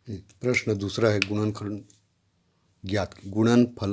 प्रश्न दूसरा है गुणनफल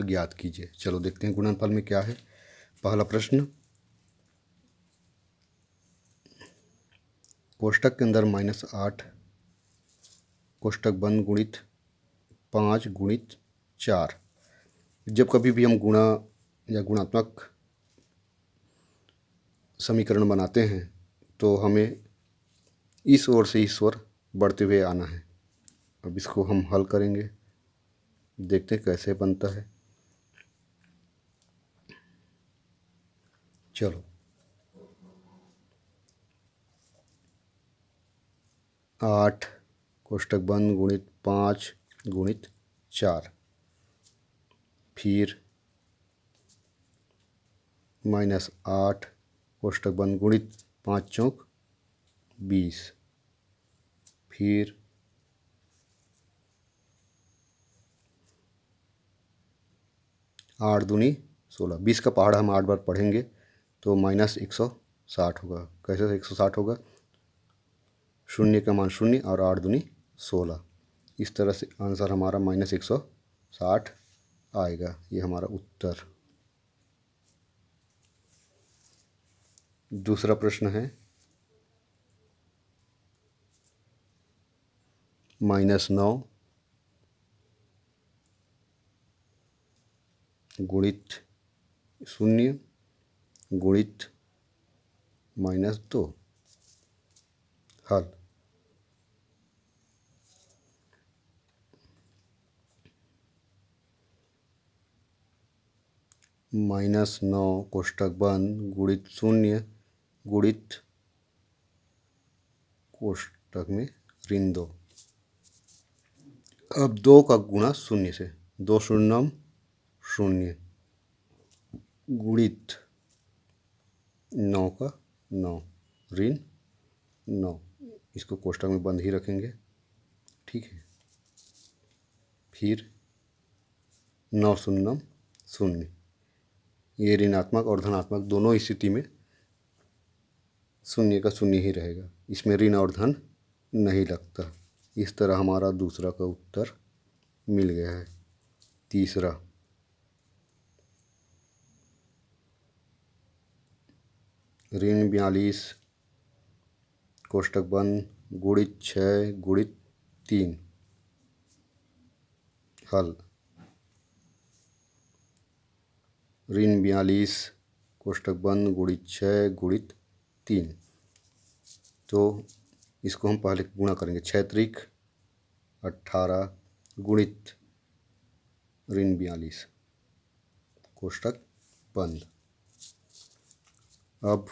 ज्ञात कीजिए। चलो देखते हैं गुणनफल में क्या है। पहला प्रश्न, कोष्टक के अंदर -8 कोष्टक बंद गुणित 5 गुणित 4। जब कभी भी हम गुणा या गुणात्मक समीकरण बनाते हैं तो हमें इस ओर से इस ओर बढ़ते हुए आना है। अब इसको हम हल करेंगे, देखते हैं कैसे बनता है। चलो, 8 कोष्टक बंद गुणित 5 गुणित 4, फिर -8 कोष्टक बंद गुणित 5 चौक 20, फिर 8 दूनी 16। 20 का पहाड़ा हम 8 बार पढ़ेंगे तो -160 होगा। कैसे 160 होगा? शून्य का मान 0 और 8 दूनी 16। इस तरह से आंसर हमारा -160 आएगा। ये हमारा उत्तर। दूसरा प्रश्न है, -9 गुणित 0 गुणित -2। हल, -9 कोष्टक बंद गुणित 0 गुणित कोष्टक में ऋण 2। अब 2 का गुणा 0 से, 2 शून्यम 0 गुणित 9 का 9 ऋण 9। इसको कोष्टक में बंद ही रखेंगे, ठीक है। फिर 9 शून्यम 0। ये ऋणात्मक और धनात्मक दोनों स्थिति में 0 का 0 ही रहेगा, इसमें ऋण और धन नहीं लगता। इस तरह हमारा दूसरा का उत्तर मिल गया है। तीसरा, -42 कोष्टक बंद गुणित 6 गुणित 3। हल, -42 कोष्टक बंद गुणित 6 गुणित 3। तो इसको हम पहले गुणा करेंगे। 6 त्रिक 18 गुणित -42 कोष्टक बंद। अब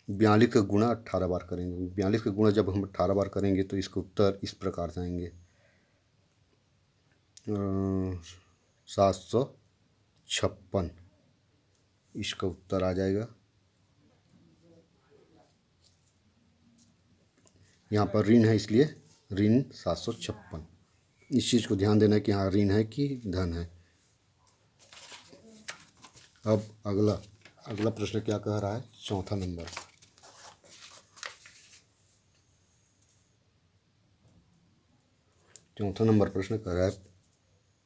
42 का गुणा 18 बार करेंगे। 42 का गुणा जब हम 18 बार करेंगे तो इसका उत्तर इस प्रकार से आएंगे, 756। इसका उत्तर आ जाएगा। यहाँ पर ऋण है इसलिए ऋण 756। इस चीज़ को ध्यान देना है कि हाँ ऋण है कि धन है। अब अगला प्रश्न क्या कह रहा है? चौथा नंबर, प्रश्न कह रहा है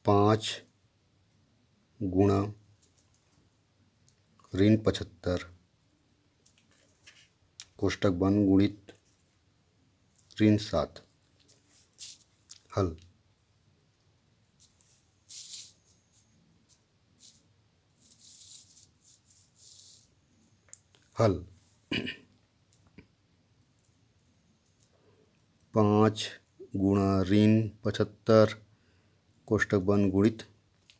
5 गुणा -75 कोष्टक बंद गुणित -7। हल, हल 5 गुणा -75 कोष्टक बंद गुणित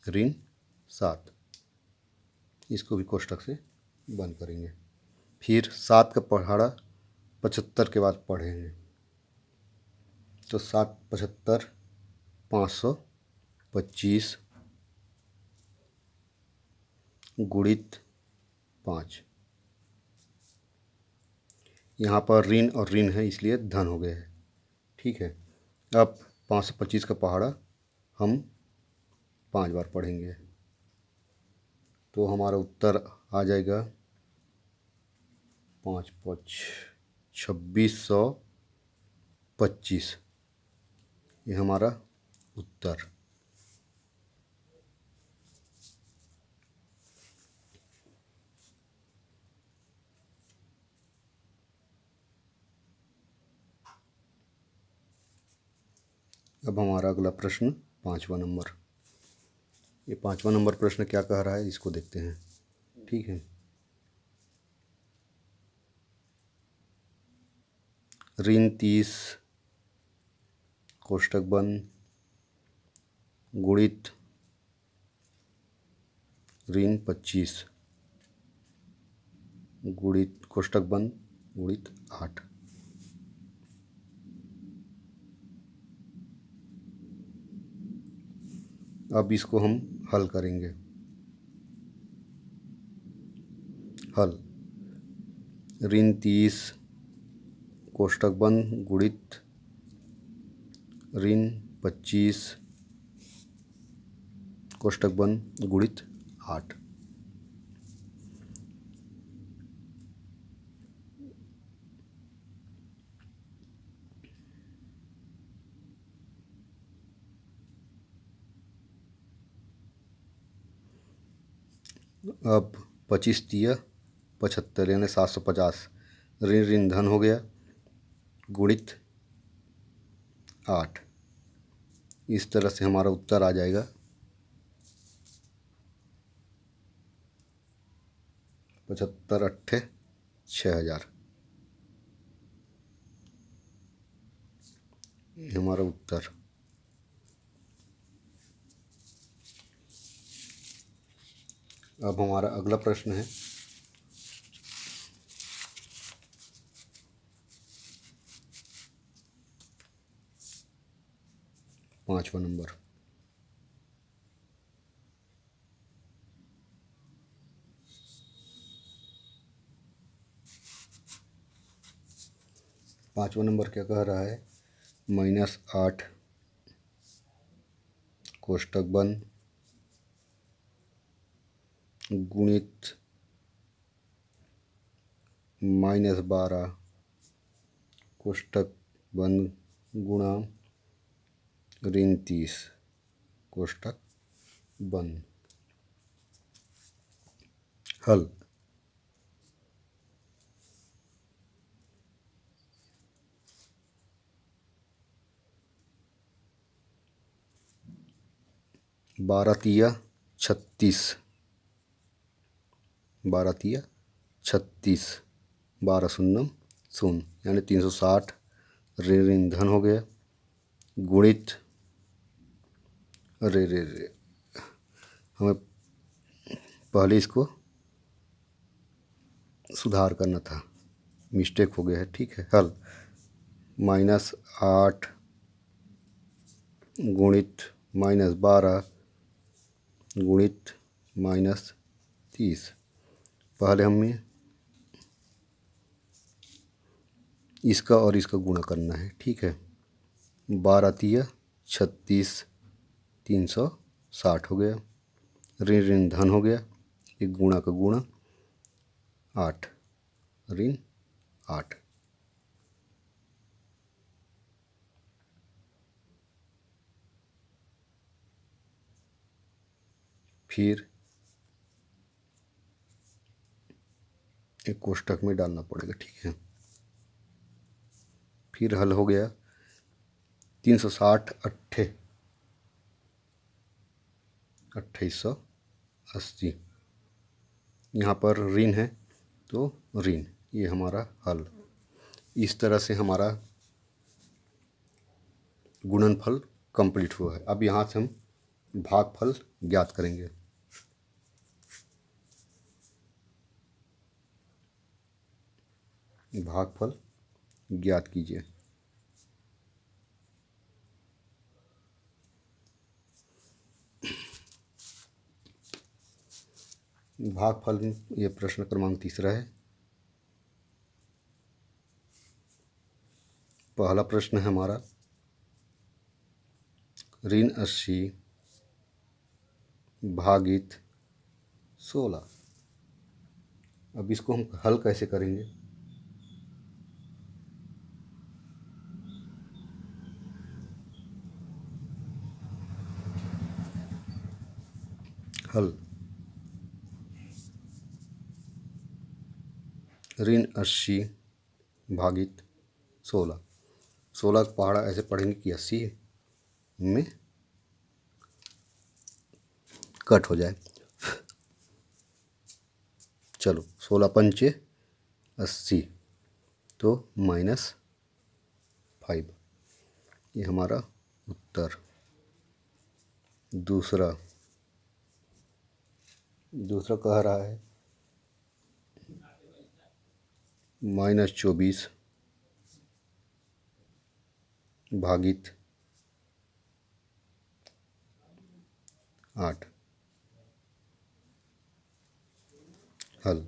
-7। इसको भी कोष्टक से बंद करेंगे। फिर 7 का पहाड़ा 75 के बाद पढ़ेंगे तो 7 75 525 गुणित 5। यहाँ पर ऋण और ऋण है इसलिए धन हो गया है, ठीक है। अब 525 का पहाड़ा हम 5 बार पढ़ेंगे तो हमारा उत्तर आ जाएगा 5 5 2600 25, ये हमारा उत्तर। अब हमारा अगला प्रश्न 5वां नंबर। ये 5वां नंबर प्रश्न क्या कह रहा है इसको देखते हैं। ठीक है, ऋण 30 कोष्टक बंद गुणित ऋण 25 गुणित कोष्टक बंद गुणित 8। अब इसको हम हल करेंगे। हल, ऋण 30 कोष्टक बंद गुणित ऋण 25 कोष्टक बंद गुणित 8। अब 25 तिया 75 यानी 750 ऋण ऋण धन हो गया गुणित 8। इस तरह से हमारा उत्तर आ जाएगा 75 अट्ठे 6000। ये हमारा उत्तर। अब हमारा अगला प्रश्न है 5वां नंबर। पाँचवा नंबर क्या कह रहा है, -8 कोष्टक बंद गुणित -12 कोष्टक बंद गुणा ऋण 30 कोष्टक बंद। हल, बारह तिया 36 12 शून्य शून्य यानी 360 ऋण ऋण धन हो गया गुणित अरे रे रे हमें पहले इसको सुधार करना था, मिस्टेक हो गया है। ठीक है, हल, -8 गुणित -12 गुणित -30। पहले हमें इसका और इसका गुणा करना है। ठीक है, 12 तिया 36 360 हो गया ऋण ऋण धन हो गया, एक गुणा का गुणा 8 ऋण 8। फिर एक कोष्टक में डालना पड़ेगा। ठीक है, फिर हल हो गया 360 अट्ठे 2880। यहाँ पर ऋण है तो ऋण, ये हमारा हल। इस तरह से हमारा गुणनफल कंप्लीट हुआ है। अब यहाँ से हम भागफल ज्ञात करेंगे। भागफल ज्ञात कीजिए। भागफल में ये प्रश्न क्रमांक 3 है। पहला प्रश्न है हमारा ऋण 80 भागित 16। अब इसको हम हल कैसे करेंगे। हल। ऋण 80 भागित 16। 16 का पहाड़ा ऐसे पढ़ेंगे कि 80 में कट हो जाए। चलो 16 पंचे 80 तो -5, ये हमारा उत्तर। दूसरा कह रहा है -24 भागित 8। हल।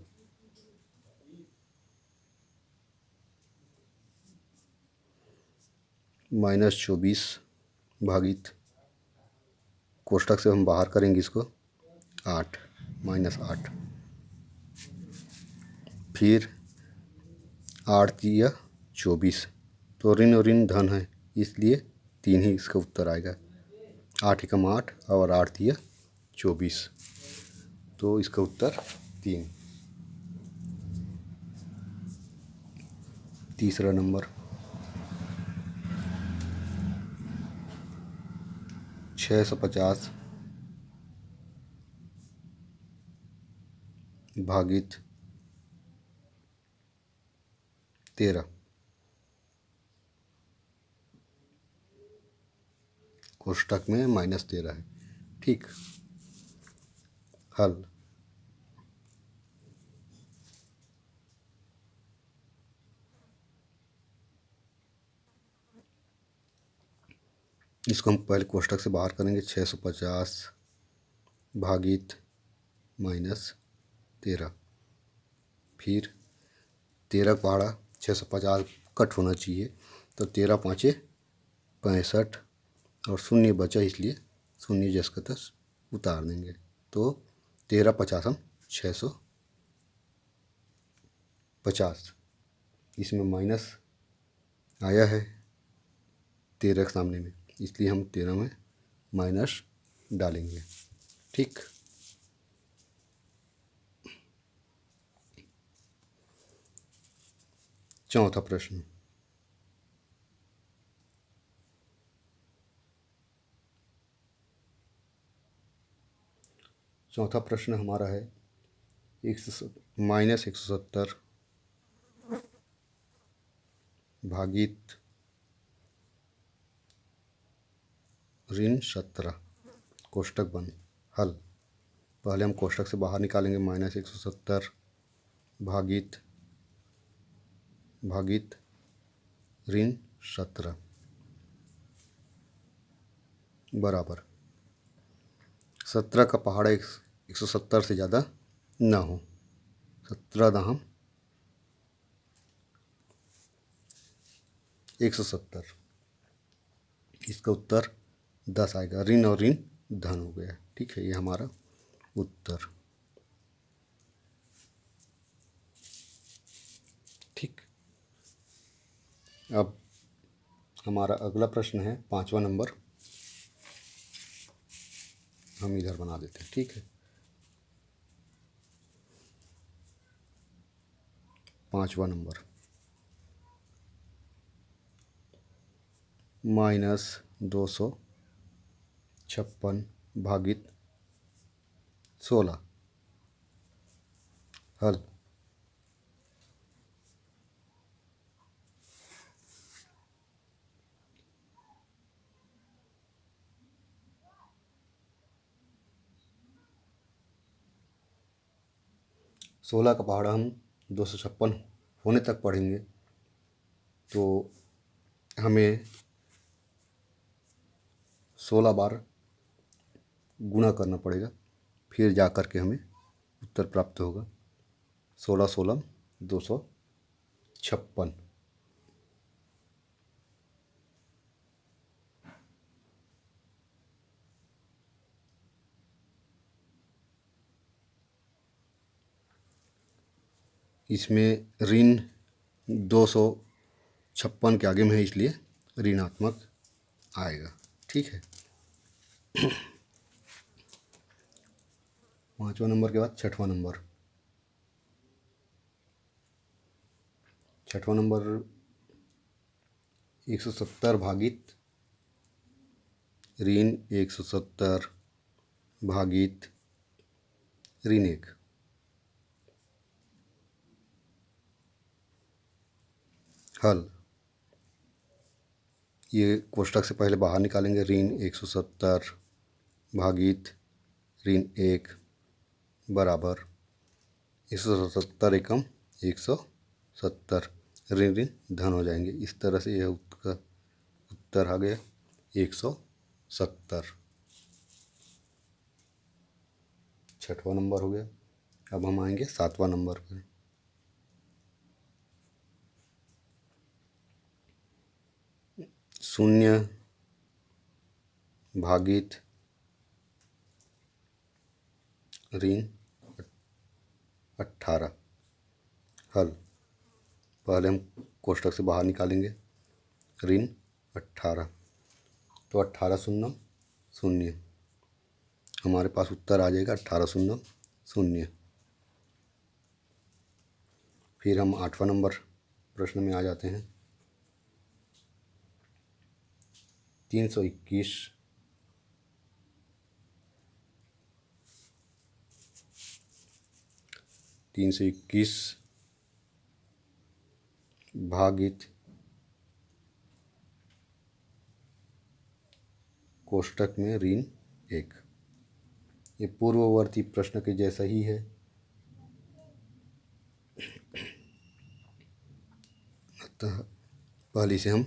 -24 भागित, कोष्ठक से हम बाहर करेंगे इसको 8, -8। फिर 8 तिया 24, तो ऋण और ऋण धन है, इसलिए 3 ही इसका उत्तर आएगा। 8 एकम 8 और 8 तिया 24, तो इसका उत्तर 3। तीसरा नंबर 650 भागित 13, कोष्ठक में -13 है। ठीक। हल। इसको हम पहले कोष्ठक से बाहर करेंगे 650 भागित -13। फिर 13 पहाड़ा 650 कट होना चाहिए, तो 13 पाँचे 65 और शून्य बचा, इसलिए शून्य जस का तस उतार देंगे, तो 13 50 650। इसमें माइनस आया है 13 के सामने में, इसलिए हम 13 में माइनस डालेंगे। ठीक। चौथा प्रश्न, हमारा है -170 भागित ऋण 17, कोष्ठक बंद। हल। पहले हम कोष्ठक से बाहर निकालेंगे -170 भागित ऋण 17 बराबर 17 का पहाड़ा 170 से ज़्यादा ना हो। 17 दाहम 170, इसका उत्तर 10 आएगा। ऋण और ऋण धन हो गया। ठीक है, ये हमारा उत्तर। ठीक। अब हमारा अगला प्रश्न है 5वां नंबर, हम इधर बना देते हैं। ठीक है, 5वां नंबर -256 भागित 16। हल। सोलह का पहाड़ा हम 256 होने तक पढ़ेंगे, तो हमें 16 बार गुणा करना पड़ेगा, फिर जा कर के हमें उत्तर प्राप्त होगा। 16 16 256। इसमें ऋण 256 के आगे में है, इसलिए ऋणात्मक आएगा। ठीक है। 5वां नंबर के बाद 6वां नंबर। 6वां नंबर 170 भागित ऋण 170 भागित ऋण 1। हल। ये कोष्टक से पहले बाहर निकालेंगे। ऋण 170 भागित ऋण 1 बराबर 170 एकम 170, ऋण ऋण धन हो जाएंगे। इस तरह से यह उत्तर आ गया 170। 6वां नंबर हो गया। अब हम आएंगे 7वां नंबर पर। शून्य भागित ऋण 18। हल। पहले हम कोष्टक से बाहर निकालेंगे ऋण 18, तो 18 शून्य शून्य, हमारे पास उत्तर आ जाएगा 18 शून्य शून्य। फिर हम 8वां नंबर प्रश्न में आ जाते हैं। 321 भागित कोष्टक में ऋण 1। ये पूर्ववर्ती प्रश्न के जैसा ही है। अतः पहले से हम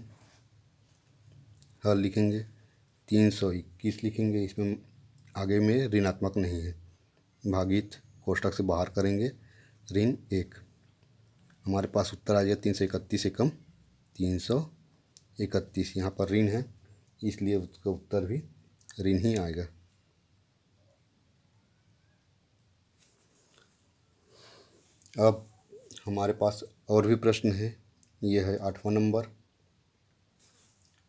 हल लिखेंगे। 321 लिखेंगे, इसमें आगे में ऋणात्मक नहीं है। भागित कोष्टक से बाहर करेंगे ऋण 1। हमारे पास उत्तर आ जाएगा 331 एकम 331। यहाँ पर ऋण है इसलिए उसका उत्तर भी ऋण ही आएगा। अब हमारे पास और भी प्रश्न है। यह है 8वां नंबर।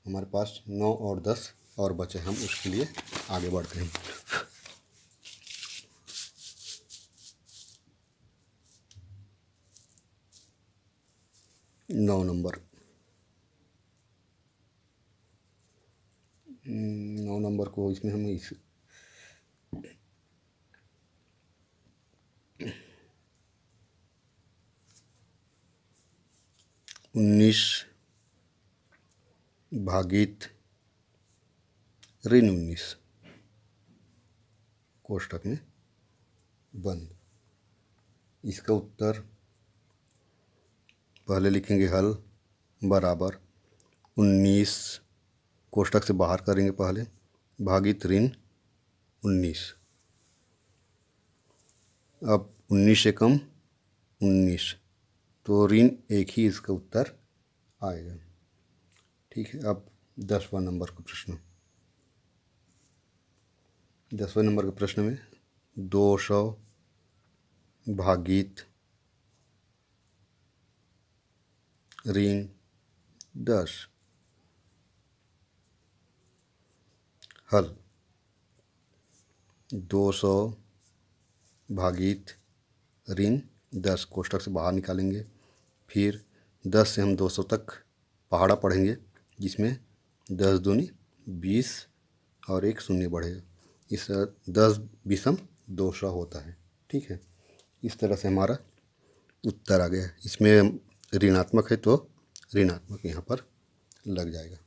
हमारे पास 9 और 10 और बचे, हम उसके लिए आगे बढ़ते हैं। नौ नंबर को इसमें हम 19 भागित ऋण 19 कोष्टक में बंद। इसका उत्तर पहले लिखेंगे हल बराबर 19 कोष्टक से बाहर करेंगे पहले भागित ऋण 19। अब 19 एकम 19, तो ऋण 1 ही इसका उत्तर आएगा। ठीक है। अब 10वां नंबर का प्रश्न। 10वें नंबर के प्रश्न में 200 भागित ऋण 10। हल। 200 भागित ऋण 10 कोष्टक से बाहर निकालेंगे। फिर 10 से हम 200 तक पहाड़ा पढ़ेंगे, जिसमें 10 दूनी 20 और एक शून्य बढ़ेगा। इस 10 विषम 200 होता है। ठीक है। इस तरह से हमारा उत्तर आ गया। इसमें ऋणात्मक है तो ऋणात्मक यहाँ पर लग जाएगा।